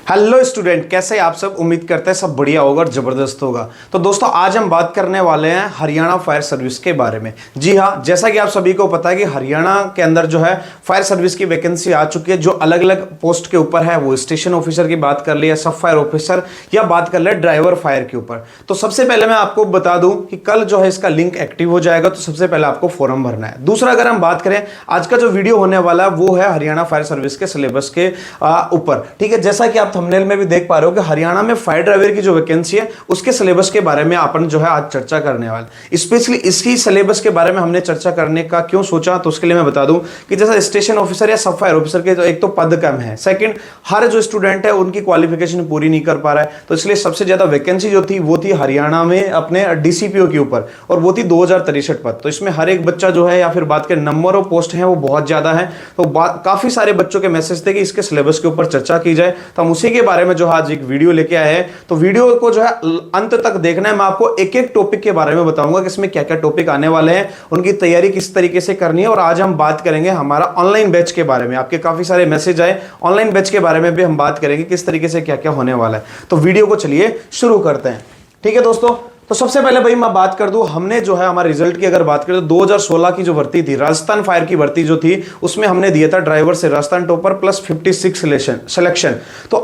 Hello student, कैसे आप सब? उम्मीद करते हैं सब बढ़िया होगा और जबरदस्त होगा। तो दोस्तों आज हम बात करने वाले हैं हरियाणा फायर सर्विस के बारे में। जी हाँ, जैसा कि आप सभी को पता है कि हरियाणा के अंदर जो है फायर सर्विस की वैकेंसी आ चुकी है। जो अलग अलग पोस्ट के ऊपर है, वो स्टेशन ऑफिसर की बात कर लिया, सब फायर ऑफिसर, या बात कर ले ड्राइवर फायर के ऊपर। तो सबसे पहले मैं आपको बता दूं कि कल जो है इसका लिंक एक्टिव हो जाएगा, तो सबसे पहले आपको फॉर्म भरना है। दूसरा, अगर हम बात करें आज का जो वीडियो होने वाला है वो है हरियाणा फायर सर्विस के सिलेबस के ऊपर। ठीक है, जैसा कि आप थंबनेल में भी देख पा रहे हो कि हरियाणा में फायर ड्राइवर की जो वैकेंसी है उसके सिलेबस के बारे में अपन जो है आज चर्चा करने वाले। स्पेशली इसकी सिलेबस के बारे में हमने चर्चा करने का क्यों सोचा, तो उसके लिए मैं बता दूं कि जैसा स्टेशन ऑफिसर या सब फायर ऑफिसर के तो एक तो पद कम है, सेकंड हर जो स्टूडेंट है उनकी क्वालिफिकेशन पूरी नहीं कर पा रहा है, तो इसलिए सबसे ज्यादा वैकेंसी जो थी वो थी हरियाणा में अपने डीसीपीओ के ऊपर, और वो थी 2063 पद। तो इसमें हर एक बच्चा जो है, या फिर बात करें नंबर ऑफ पोस्ट है वो बहुत ज्यादा है। तो काफी सारे बच्चों के मैसेज थे कि इसके सिलेबस के ऊपर चर्चा की जाए, तो हम उसी के बारे में जो आज एक वीडियो लेके आए हैं। तो वीडियो को जो है अंत तक देखना है। मैं आपको एक एक टॉपिक के बारे में बताऊंगा कि इसमें क्या क्या टॉपिक आने वाले हैं, उनकी तैयारी किस तरीके से करनी है। और आज हम बात करेंगे हमारा ऑनलाइन बैच के बारे में। आपके काफी सारे मैसेज आए, ऑनलाइन बैच के बारे में भी हम बात करेंगे किस तरीके से क्या क्या होने वाला है। तो वीडियो को चलिए शुरू करते हैं। ठीक है दोस्तों, तो सबसे पहले भाई मैं बात कर दूं, हमने जो है हमारे रिजल्ट की अगर बात करें तो 2016 की जो भर्ती थी, राजस्थान फायर की भर्ती जो थी, उसमें हमने दिया था ड्राइवर से राजस्थान टॉपर प्लस 56 सिलेक्शन। तो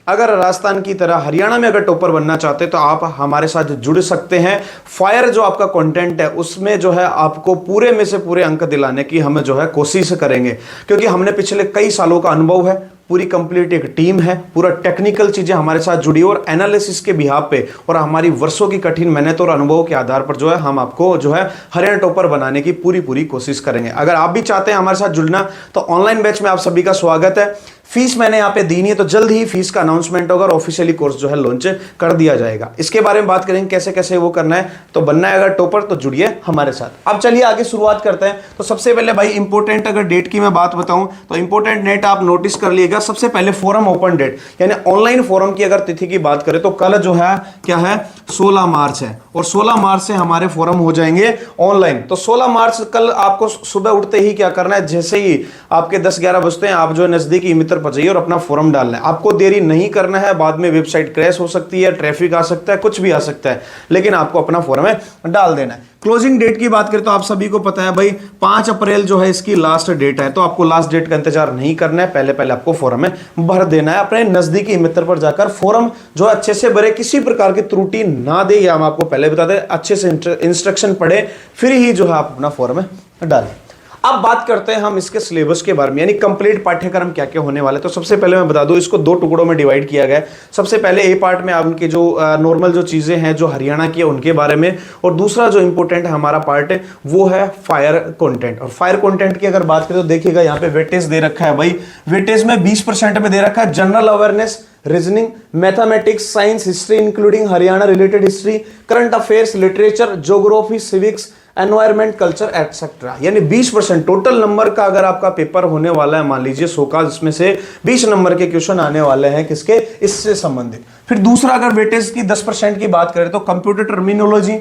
अगर राजस्थान की तरह हरियाणा में अगर टॉपर बनना चाहते तो आप हमारे साथ जुड़ सकते हैं। फायर जो आपका कंटेंट है उसमें जो है आपको पूरे में से पूरे अंक दिलाने की हम जो है कोशिश करेंगे, क्योंकि हमने पिछले कई सालों का अनुभव है, पूरी कंप्लीट एक टीम है, पूरा टेक्निकल चीजें हमारे साथ जुड़ी और एनालिसिस के बिहाफ पे और हमारी वर्षों की कठिन मेहनत और अनुभव के आधार पर जो है हम आपको जो है हरियाणा टॉपर बनाने की पूरी कोशिश करेंगे। अगर आप भी चाहते हैं हमारे साथ जुड़ना तो ऑनलाइन बैच में आप सभी का स्वागत है। फीस मैंने यहाँ पे दी नहीं है, तो जल्द ही फीस का अनाउंसमेंट होगा और ऑफिशियली कोर्स जो है लॉन्च कर दिया जाएगा। इसके बारे में बात करेंगे कैसे कैसे वो करना है। तो बनना है अगर टॉपर तो जुड़िए हमारे साथ। अब चलिए आगे शुरुआत करते हैं। तो सबसे पहले भाई इंपोर्टेंट अगर डेट की मैं बात बताऊं तो इंपोर्टेंट डेट आप नोटिस कर लीजिएगा। सबसे पहले फोरम ओपन डेट यानी ऑनलाइन फोरम की अगर तिथि की बात करें तो कल जो है क्या है, 16 मार्च है, और 16 मार्च से हमारे फोरम हो जाएंगे ऑनलाइन। तो 16 मार्च कल आपको सुबह उठते ही क्या करना है, जैसे ही आपके 10-11 बजते हैं आप जो नजदीकी मित्र पर जाइए और अपना फॉर्म डालना है। आपको देरी नहीं करना है, बाद में वेबसाइट क्रैश हो सकती है, ट्रैफिक आ सकता है, कुछ भी आ सकता है, लेकिन आपको अपना फॉर्म डाल देना है। क्लोजिंग डेट की बात करें तो आप सभी को पता है भाई 5 अप्रैल जो है इसकी लास्ट डेट है, तो आपको लास्ट डेट का इंतजार नहीं करना है, पहले आपको फॉर्म भर देना है। अपने नजदीकी मित्र पर जाकर फॉर्म जो अच्छे से भरे, किसी प्रकार की त्रुटि ना दे, या हम आपको पहले बता दें, अच्छे से इंस्ट्रक्शन पढ़े फिर ही जो है आप अपना फॉर्म डालें। अब बात करते हैं हम इसके सिलेबस के बारे में, यानी कंप्लीट पाठ्यक्रम क्या क्या होने वाला है। तो सबसे पहले मैं बता दूं, इसको 2 टुकड़ों में डिवाइड किया गया है। सबसे पहले ए पार्ट में उनके जो नॉर्मल जो चीजें हैं जो हरियाणा की है उनके बारे में, और दूसरा जो इंपॉर्टेंट है हमारा पार्ट है वो है फायर कंटेंट। और फायर कंटेंट की अगर बात करें तो देखिएगा यहाँ पे वेटेज दे रखा है भाई, वेटेज में 20% में दे रखा है general awareness, reasoning, mathematics, science, history including Haryana related history, current affairs, literature, geography, civics, environment, culture etcetera. यानी 20% टोटल नंबर का अगर आपका पेपर होने वाला है, मान लीजिए 100 का, जिसमें से 20 नंबर के क्वेश्चन आने वाले हैं किसके, इससे संबंधित। फिर दूसरा अगर वेटेज की 10% की बात करें तो computer terminology,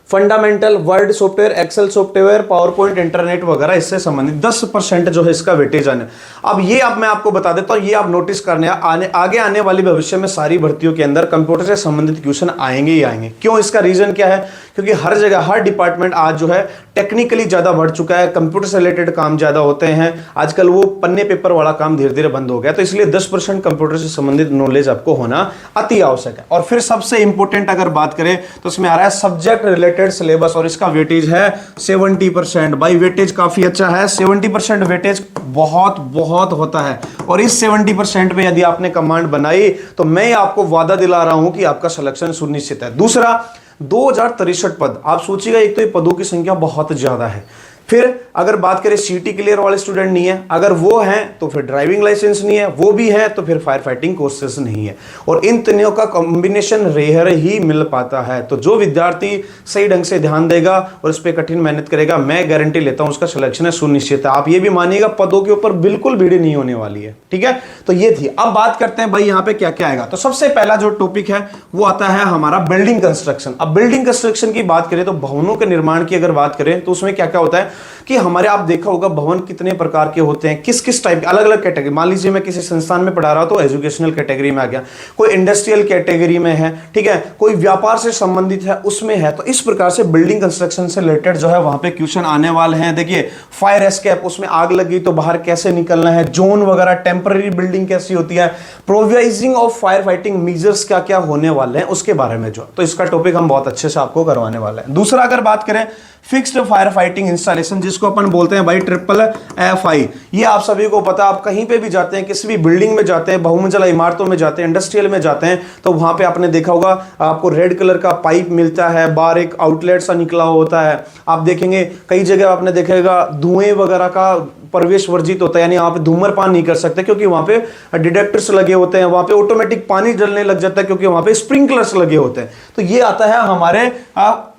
fundamental, Word software, Excel software, PowerPoint, internet वगैरह इससे संबंधित 10% जो है इसका वेटेज आने। अब मैं आपको बता देता हूं, ये आप नोटिस करने आगे आने वाली भविष्य में सारी भर्तियों के अंदर कंप्यूटर से संबंधित क्वेश्चन आएंगे ही आएंगे। क्यों? इसका रीजन क्या है, क्योंकि हर जगह हर डिपार्टमेंट आज जो है टेक्निकली ज्यादा बढ़ चुका है, कंप्यूटर से रिलेटेड काम ज्यादा होते हैं आजकल, वो पन्ने पेपर वाला काम धीरे धीरे बंद हो गया। तो इसलिए 10% कंप्यूटर से संबंधित नॉलेज आपको होना अति आवश्यक है। और फिर सबसे इंपॉर्टेंट अगर बात करें तो इसमें आ रहा है सब्जेक्ट रिलेटेड सिलेबस, और इसका वेटेज है 70%। भाई वेटेज काफी अच्छा है, 70% वेटेज बहुत होता है। और इस 70% में यदि आपने कमांड बनाई तो मैं आपको वादा दिला रहा हूं कि आपका सिलेक्शन सुनिश्चित है। दूसरा, 2063 पद, आप सोचिएगा, एक तो ये पदों की संख्या बहुत ज्यादा है। फिर अगर बात करें सीटी क्लियर वाले स्टूडेंट नहीं है, अगर वो हैं तो फिर ड्राइविंग लाइसेंस नहीं है, वो भी है तो फिर फायर फाइटिंग कोर्सेज नहीं है, और इन तीनों का कॉम्बिनेशन रेयर ही मिल पाता है। तो जो विद्यार्थी सही ढंग से ध्यान देगा और इस पर कठिन मेहनत करेगा, मैं गारंटी लेता हूं उसका सिलेक्शन है सुनिश्चित है। आप ये भी मानिएगा पदों के ऊपर बिल्कुल भीड़ नहीं होने वाली है। ठीक है, तो ये थी। अब बात करते हैं भाई यहाँ पे क्या क्या आएगा। तो सबसे पहला जो टॉपिक है वो आता है हमारा बिल्डिंग कंस्ट्रक्शन। अब बिल्डिंग कंस्ट्रक्शन की बात करें तो भवनों के निर्माण की अगर बात करें तो उसमें क्या क्या होता है, कि हमारे, आप देखा होगा भवन कितने प्रकार के होते हैं, किस किस टाइप के, अलग अलग कैटेगरी। मान लीजिए मैं किसी संस्थान में पढ़ा रहा हूं तो एजुकेशनल कैटेगरी में आ गया, कोई इंडस्ट्रियल कैटेगरी में है, ठीक है, कोई व्यापार से संबंधित है उसमें है। तो इस प्रकार से बिल्डिंग कंस्ट्रक्शन से रिलेटेड जो है वहां पे क्वेश्चन आने वाले हैं। देखिए फायर एस्केप, उसमें आग लगी तो बाहर कैसे निकलना है, जोन वगैरह, टेम्पररी बिल्डिंग कैसी होती है, प्रोवाइजिंग ऑफ फायर फाइटिंग मेजर्स क्या क्या होने वाले हैं उसके बारे में जो, तो इसका टॉपिक हम बहुत अच्छे से आपको करवाने वाले हैं। दूसरा अगर बात करें फिक्स्ड फायर फाइटिंग इंस्टॉलेशन, जिसको अपन बोलते हैं भाई FFI, ये आप सभी को पता, आप कहीं पे भी जाते हैं, किसी भी बिल्डिंग में जाते हैं, बहुमंजिला इमारतों में जाते हैं, इंडस्ट्रियल में जाते हैं, तो वहां पे आपने देखा होगा आपको रेड कलर का पाइप मिलता है, बाहर एक आउटलेट सा निकला होता है। आप देखेंगे कई जगह आपने देखेगा धुएं वगैरह का प्रवेश वर्जित होता है, यानी वहां पे धूम्रपान नहीं कर सकते क्योंकि वहां पे डिटेक्टर्स लगे होते हैं, वहां पे ऑटोमेटिक पानी जलने लग जाता है क्योंकि वहां पे स्प्रिंकलर्स लगे होते हैं। तो ये आता है हमारे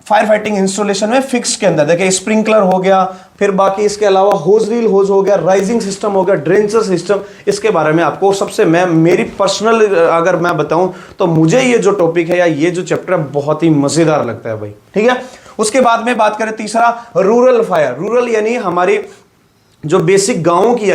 फायर फाइटिंग इंस्टॉलेशन में फिक्स के अंदर। देखिए स्प्रिंकलर हो गया, फिर बाकी इसके अलावा होज रील होज हो गया, राइजिंग सिस्टम हो गया, ड्रेंचर सिस्टम। इसके बारे में आपको सबसे, मैं मेरी पर्सनल अगर मैं बताऊं तो मुझे ये जो टॉपिक है या ये जो चैप्टर है बहुत ही मजेदार लगता है भाई, ठीक है। उसके बाद में बात करें तीसरा रूरल फायर, रूरल यानी हमारी जो बेसिक गांवों की,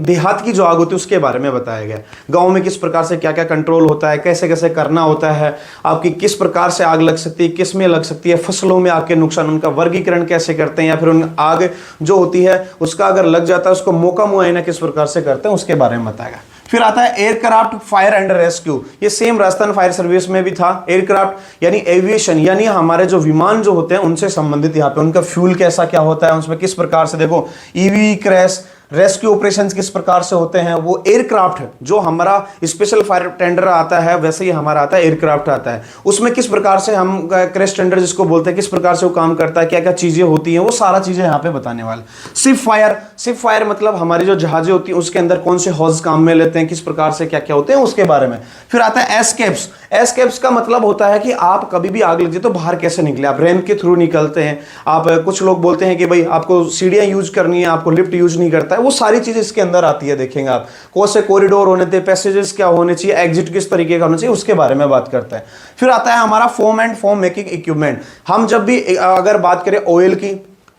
देहात की जो आग होती है उसके बारे में बताया गया। गांव में किस प्रकार से क्या क्या कंट्रोल होता है, कैसे कैसे करना होता है, आपकी किस प्रकार से आग लग सकती है, किस में लग सकती है, फसलों में आग के नुकसान, उनका वर्गीकरण कैसे करते हैं, या फिर उन आग जो होती है उसका अगर लग जाता है उसको मौका मुआयना किस प्रकार से करते हैं उसके बारे में बताया। फिर आता है एयरक्राफ्ट फायर एंड रेस्क्यू, ये सेम राजस्थान फायर सर्विस में भी था। एयरक्राफ्ट यानी एविएशन, यानी हमारे जो विमान जो होते हैं उनसे संबंधित, यहाँ पे उनका फ्यूल कैसा क्या होता है, उसमें किस प्रकार से, देखो ईवी क्रैश, रेस्क्यू ऑपरेशंस किस प्रकार से होते हैं। वो एयरक्राफ्ट जो हमारा स्पेशल फायर टेंडर आता है वैसे ही हमारा आता है एयरक्राफ्ट आता है, उसमें किस प्रकार से हम क्रैश टेंडर जिसको बोलते हैं किस प्रकार से वो काम करता है, क्या क्या चीजें होती हैं, वो सारा चीजें यहाँ पे बताने वाले। शिप फायर, शिप फायर मतलब हमारी जो जहाजें होती हैं उसके अंदर कौन से हॉज काम में लेते हैं, किस प्रकार से क्या क्या होते हैं उसके बारे में। फिर आता है एस्केप्स, एस्केप्स का मतलब होता है कि आप कभी भी आग लग जाए तो बाहर कैसे निकले, आप रैंप के थ्रू निकलते हैं। आप कुछ लोग बोलते हैं कि भाई आपको सीढ़ियां यूज करनी है, आपको लिफ्ट यूज नहीं करता है, वो सारी चीजें इसके अंदर आती है। देखेंगे आप कौन से कॉरिडोर होने थे, पैसेजेस क्या होने चाहिए, एग्जिट किस तरीके का होना चाहिए उसके बारे में बात करते हैं। फिर आता है हमारा foam and foam making equipment. हम जब भी अगर बात करें ऑयल की,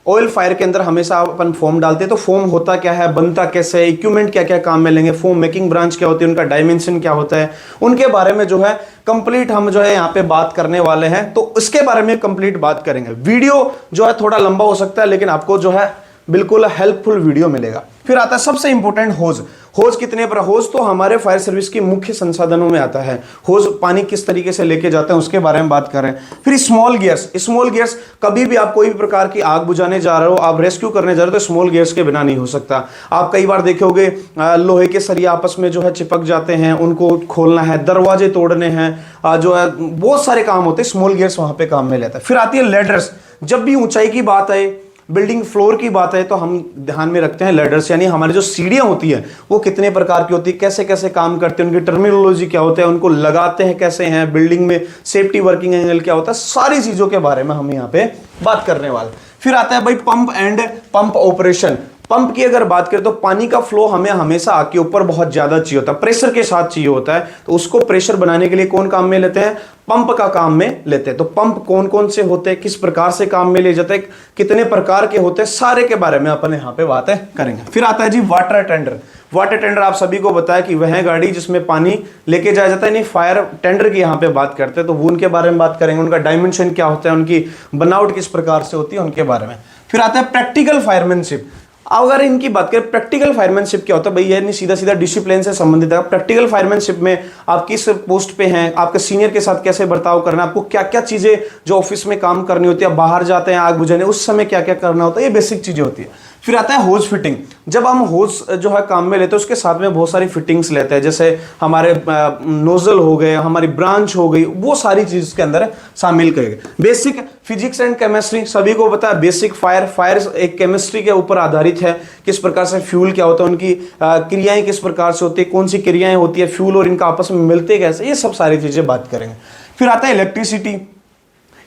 ऑयल फायर के अंदर हमेशा अपन फोम डालते हैं, तो फोम होता क्या है, बनता कैसे है, इक्विपमेंट क्या क्या काम में लेंगे, फोम मेकिंग ब्रांच क्या होती है, उनका डायमेंशन क्या होता है, उनके बारे में जो है कंप्लीट हम जो है यहाँ पे बात करने वाले हैं। तो इसके बारे में कंप्लीट बात करेंगे। वीडियो जो है थोड़ा लंबा हो सकता है लेकिन आपको जो है बिल्कुल हेल्पफुल वीडियो मिलेगा। फिर आता है सबसे इंपॉर्टेंट होज। होज कितने पर, होज तो हमारे फायर सर्विस की मुख्य संसाधनों में आता है। होज पानी किस तरीके से लेके जाते हैं उसके बारे में बात करें। फिर स्मॉल गियर्स, स्मॉल गियर्स कभी भी आप कोई भी प्रकार की आग बुझाने जा रहे हो, आप रेस्क्यू करने जा रहे हो तो स्मॉल गियर्स के बिना नहीं हो सकता। आप कई बार देखे होंगे लोहे के सरिया आपस में जो है चिपक जाते हैं, उनको खोलना है, दरवाजे तोड़ने हैं, जो है बहुत सारे काम होते हैं, स्मॉल गियर्स वहां पे काम में लेता है। फिर आती है लेडर्स, जब भी ऊंचाई की बात आए, बिल्डिंग फ्लोर की बात है तो हम ध्यान में रखते हैं लेडर्स, यानी हमारी जो सीढ़ियां होती है वो कितने प्रकार की होती है, कैसे कैसे काम करते हैं, उनकी टर्मिनोलॉजी क्या होता है, उनको लगाते हैं कैसे हैं, बिल्डिंग में सेफ्टी वर्किंग एंगल क्या होता है, सारी चीजों के बारे में हम यहाँ पे बात करने वाले। फिर आता है भाई pump and pump operation. Pump की अगर बात करें तो पानी का फ्लो हमें हमेशा आग के ऊपर बहुत ज्यादा चाहिए होता है, प्रेशर के साथ चाहिए होता है, तो उसको प्रेशर बनाने के लिए कौन काम में लेते हैं, पंप का काम में लेते हैं। तो पंप कौन कौन से होते हैं, किस प्रकार से काम में ले जाते हैं, कितने प्रकार के होते हैं, सारे के बारे में अपन यहाँ पे बातें करेंगे। फिर आता है जी वाटर टेंडर। वाटर टेंडर आप सभी को बताया कि वह गाड़ी जिसमें पानी लेके जाया जाता है, नहीं फायर टेंडर की यहाँ पे बात करते हैं, तो वो उनके बारे में बात करेंगे, उनका डायमेंशन क्या होता है, उनकी बनावट किस प्रकार से होती है उनके बारे में। फिर आता है प्रैक्टिकल फायरमैनशिप। अगर इनकी बात करें प्रैक्टिकल फायरमैनशिप क्या होता है, भाई ये नहीं सीधा सीधा डिसिप्लिन से संबंधित है। प्रैक्टिकल फायरमैनशिप में आप किस पोस्ट पे हैं, आपके सीनियर के साथ कैसे बर्ताव करना है, आपको क्या क्या चीजें जो ऑफिस में काम करनी होती है, बाहर जाते हैं आग बुझाने उस समय क्या क्या करना होता है, ये बेसिक चीजें होती है। फिर आता है होज फिटिंग। जब हम होज जो है काम में लेते हैं उसके साथ में बहुत सारी फिटिंग्स लेते हैं, जैसे हमारे नोजल हो गए, हमारी ब्रांच हो गई, वो सारी चीज इसके अंदर शामिल करेंगे। बेसिक फिजिक्स एंड केमिस्ट्री सभी को पता है, बेसिक फायर एक केमिस्ट्री के ऊपर आधारित है, किस प्रकार से फ्यूल क्या होता है, उनकी क्रियाएं किस प्रकार से होती है, कौन सी क्रियाएं होती है, फ्यूल और इनका आपस में मिलते कैसे, ये सब सारी चीजें बात करेंगे। फिर आता है इलेक्ट्रिसिटी।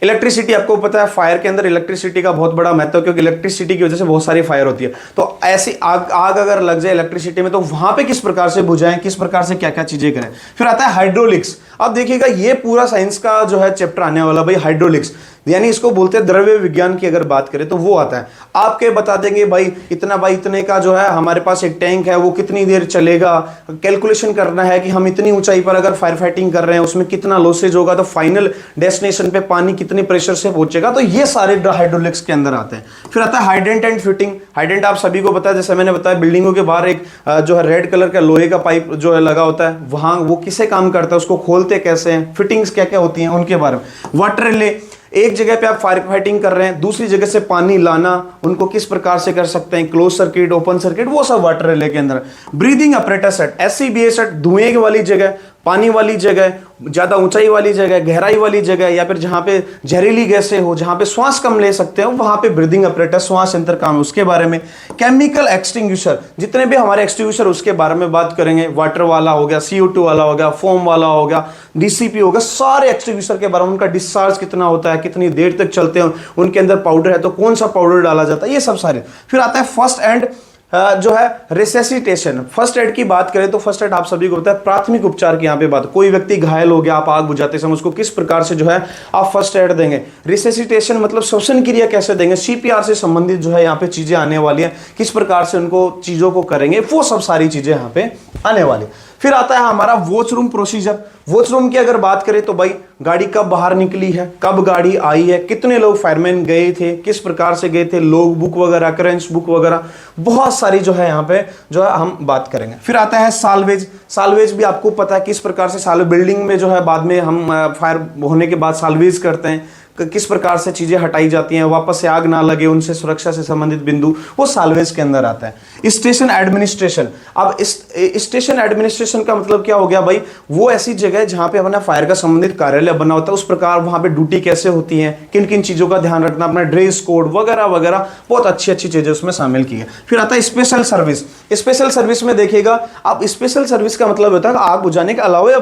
इलेक्ट्रिसिटी आपको पता है फायर के अंदर इलेक्ट्रिसिटी का बहुत बड़ा महत्व है, क्योंकि इलेक्ट्रिसिटी की वजह से बहुत सारी फायर होती है। तो ऐसी आग अगर लग जाए इलेक्ट्रिसिटी में तो वहां पे किस प्रकार से बुझाएं, किस प्रकार से क्या क्या चीजें करें। फिर आता है हाइड्रोलिक्स। अब देखिएगा ये पूरा साइंस का जो है चैप्टर आने वाला भाई हाइड्रोलिक्स, यानी इसको बोलते हैं द्रव्य विज्ञान की अगर बात करें तो वो आता है। आपके बता देंगे भाई इतने का जो है हमारे पास एक टैंक है वो कितनी देर चलेगा, कैलकुलेशन करना है कि हम इतनी ऊंचाई पर अगर फायर फाइटिंग कर रहे हैं उसमें कितना लॉसेज होगा, तो फाइनल डेस्टिनेशन पे पानी कितने प्रेशर से पहुंचेगा, तो ये सारे हाइड्रोलिक्स के अंदर आते हैं। फिर आता है हाइडेंट एंड फिटिंग। हाइडेंट आप सभी को पता है, जैसे मैंने बताया बिल्डिंगों के बाहर एक जो है रेड कलर का लोहे का पाइप जो है लगा होता है, वहां वो किसे काम करता है, उसको खोलते कैसे हैं, फिटिंग्स क्या क्या होती हैं उनके बारे में। वाटर रिले, एक जगह पे आप फायर फाइटिंग कर रहे हैं, दूसरी जगह से पानी लाना, उनको किस प्रकार से कर सकते हैं, क्लोज सर्किट, ओपन सर्किट, वो सब वाटर रिले के अंदर। Breathing apparatus set, SCBA set, धुएं वाली जगह, पानी वाली जगह, ज्यादा ऊंचाई वाली जगह, गहराई वाली जगह, या फिर जहां पे जहरीली गैसें हो, जहां पे श्वास कम ले सकते हो, वहां पे ब्रीदिंग अपरेटस श्वास यंत्र काम है, उसके बारे में। केमिकल एक्सटिंग्विशर, जितने भी हमारे एक्सटिंग्विशर उसके बारे में बात करेंगे। वाटर वाला हो गया, CO2 वाला हो गया, फोम वाला हो गया, DCP हो गया, सारे एक्सटिंग्विशर के बारे में, उनका डिस्चार्ज कितना होता है, कितनी देर तक चलते हैं, उनके अंदर पाउडर है तो कौन सा पाउडर डाला जाता है, ये सब सारे। फिर आता है फर्स्ट एड जो है रिसेसिटेशन। फर्स्ट एड की बात करें तो फर्स्ट एड आप सभी को पता है प्राथमिक उपचार की यहाँ पे बात, कोई व्यक्ति घायल हो गया, आप आग बुझाते समय उसको किस प्रकार से जो है आप फर्स्ट एड देंगे। रिसेसिटेशन मतलब श्वसन क्रिया कैसे देंगे, CPR से संबंधित जो है यहाँ पे चीजें आने वाली है, किस प्रकार से उनको चीजों को करेंगे, वो सब सारी चीजें यहाँ पे आने वाली। फिर आता है हमारा वॉचरूम प्रोसीजर। वॉचरूम की अगर बात करें तो भाई गाड़ी कब बाहर निकली है, कब गाड़ी आई है, कितने लोग फायरमैन गए थे, किस प्रकार से गए थे, लॉग बुक वगैरह, अकरेंस बुक वगैरह, बहुत सारी जो है यहाँ पे जो है हम बात करेंगे। फिर आता है साल्वेज। साल्वेज भी आपको पता है किस प्रकार से साल्वेज, बिल्डिंग में जो है बाद में हम फायर होने के बाद साल्वेज करते हैं, किस प्रकार से चीजें हटाई जाती हैं, वापस से आग ना लगे, उनसे सुरक्षा से संबंधित बिंदु, वो साल्वेज के अंदर आता है। Station administration. अब इस स्टेशन एडमिनिस्ट्रेशन का मतलब क्या हो गया भाई, वो ऐसी जगह है जहां पे अपना फायर का संबंधित कार्यालय बना होता है, उस प्रकार वहां पे ड्यूटी कैसे होती है, किन किन चीजों का ध्यान रखना, अपना ड्रेस कोड वगैरह वगैरह, बहुत अच्छी अच्छी चीजें उसमें शामिल की है। फिर आता है स्पेशल सर्विस। स्पेशल सर्विस में देखिएगा आप, स्पेशल सर्विस का मतलब होता है आग बुझाने के अलावा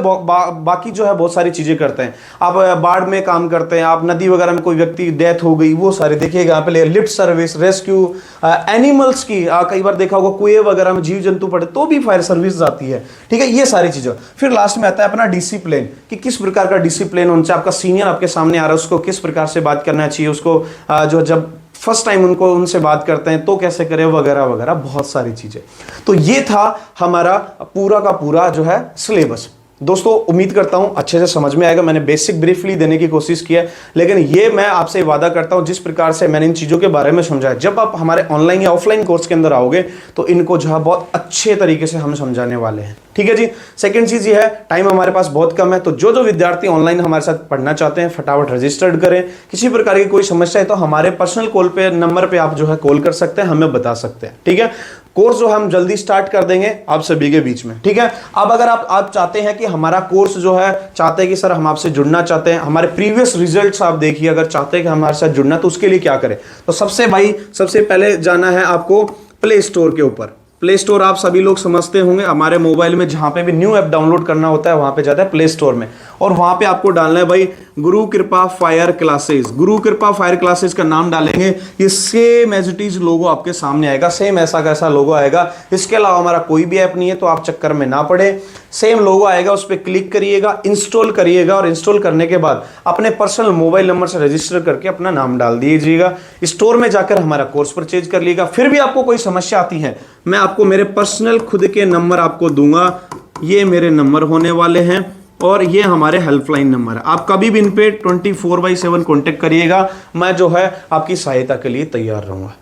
बाकी जो है बहुत सारी चीजें करते हैं। आप बाढ़ में काम करते हैं, आप नदी वगैरह में कोई व्यक्ति डेथ हो गई, वो सारे देखिएगा यहाँ पे। लिफ्ट सर्विस, रेस्क्यू एनिमल्स की, कई बार देखा होगा कुएं वगैरह में जीव जंतु पड़े तो भी फायर सर्विस आती है, ठीक है, ये सारी चीजें। फिर लास्ट में आता है अपना डिसिप्लिन, कि किस प्रकार का डिसिप्लिन, उनसे आपका सीनियर आपके सामने आ रहा है उसको किस प्रकार से बात करना चाहिए, उसको जो जब फर्स्ट टाइम उनको उनसे बात करते हैं तो कैसे करें वगैरह वगैरह, बहुत सारी चीजें। तो ये था हमारा पूरा का पूरा जो है सिलेबस। दोस्तों उम्मीद करता हूं अच्छे से समझ में आएगा। मैंने बेसिक ब्रीफली देने की कोशिश की है, लेकिन ये मैं आपसे वादा करता हूं जिस प्रकार से मैंने इन चीज़ों के बारे में समझाया, जब आप हमारे ऑनलाइन या ऑफलाइन कोर्स के अंदर आओगे तो इनको जो है बहुत अच्छे तरीके से हम समझाने वाले हैं, ठीक है जी। सेकंड चीज़ ये है, टाइम हमारे पास बहुत कम है, तो जो विद्यार्थी ऑनलाइन हमारे साथ पढ़ना चाहते हैं फटाफट रजिस्टर्ड करें। किसी प्रकार की कोई समस्या है तो हमारे पर्सनल कॉल पे नंबर पे आप जो है कॉल कर सकते हैं, हमें बता सकते हैं, ठीक है। कोर्स जो हम जल्दी स्टार्ट कर देंगे आप सभी के बीच में, ठीक है। अब अगर आप चाहते हैं कि हमारा कोर्स जो है, चाहते हैं कि सर हम आपसे जुड़ना चाहते हैं, हमारे प्रीवियस रिजल्ट्स आप देखिए, अगर चाहते हैं कि हमारे साथ जुड़ना तो उसके लिए क्या करें, तो सबसे पहले जाना है आपको प्ले स्टोर के ऊपर। प्ले स्टोर आप सभी लोग समझते होंगे, हमारे मोबाइल में जहां पे भी न्यू ऐप डाउनलोड करना होता है वहां पे जाता है प्ले स्टोर में, और वहां पे आपको डालना है भाई गुरु कृपा फायर क्लासेस। गुरु कृपा फायर क्लासेस का नाम डालेंगे, ये सेम एज इट इज लोगो आपके सामने आएगा, सेम ऐसा कैसा लोगो आएगा। इसके अलावा हमारा कोई भी ऐप नहीं है तो आप चक्कर में ना पड़े, सेम लोगो आएगा, उस पर क्लिक करिएगा, इंस्टॉल करिएगा, और इंस्टॉल करने के बाद अपने पर्सनल मोबाइल नंबर से रजिस्टर करके अपना नाम डाल दीजिएगा। स्टोर में जाकर हमारा कोर्स परचेज कर लीजिएगा। फिर भी आपको कोई समस्या आती है, मैं आपको मेरे पर्सनल खुद के नंबर आपको दूंगा, ये मेरे नंबर होने वाले हैं और ये हमारे हेल्पलाइन नंबर है। आप कभी भी इन पे 24/7 कॉन्टेक्ट करिएगा, मैं जो है आपकी सहायता के लिए तैयार रहूंगा,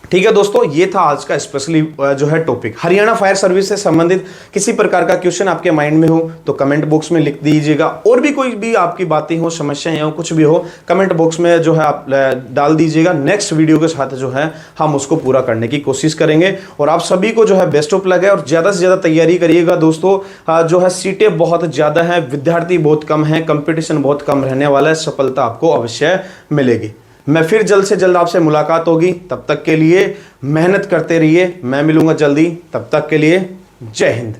ठीक है दोस्तों। ये था आज का स्पेशली जो है टॉपिक। हरियाणा फायर सर्विस से संबंधित किसी प्रकार का क्वेश्चन आपके माइंड में हो तो कमेंट बॉक्स में लिख दीजिएगा, और भी कोई भी आपकी बातें हो, समस्याएं हो, कुछ भी हो, कमेंट बॉक्स में जो है आप डाल दीजिएगा। नेक्स्ट वीडियो के साथ जो है हम उसको पूरा करने की कोशिश करेंगे, और आप सभी को जो है बेस्ट ऑफ लक है, और ज़्यादा से ज़्यादा तैयारी करिएगा दोस्तों। जो है सीटें बहुत ज़्यादा हैं, विद्यार्थी बहुत कम हैं, कंपटीशन बहुत कम रहने वाला है, सफलता आपको अवश्य मिलेगी। मैं फिर जल्द से जल्द आपसे मुलाकात होगी, तब तक के लिए मेहनत करते रहिए, मैं मिलूंगा जल्दी, तब तक के लिए जय हिंद।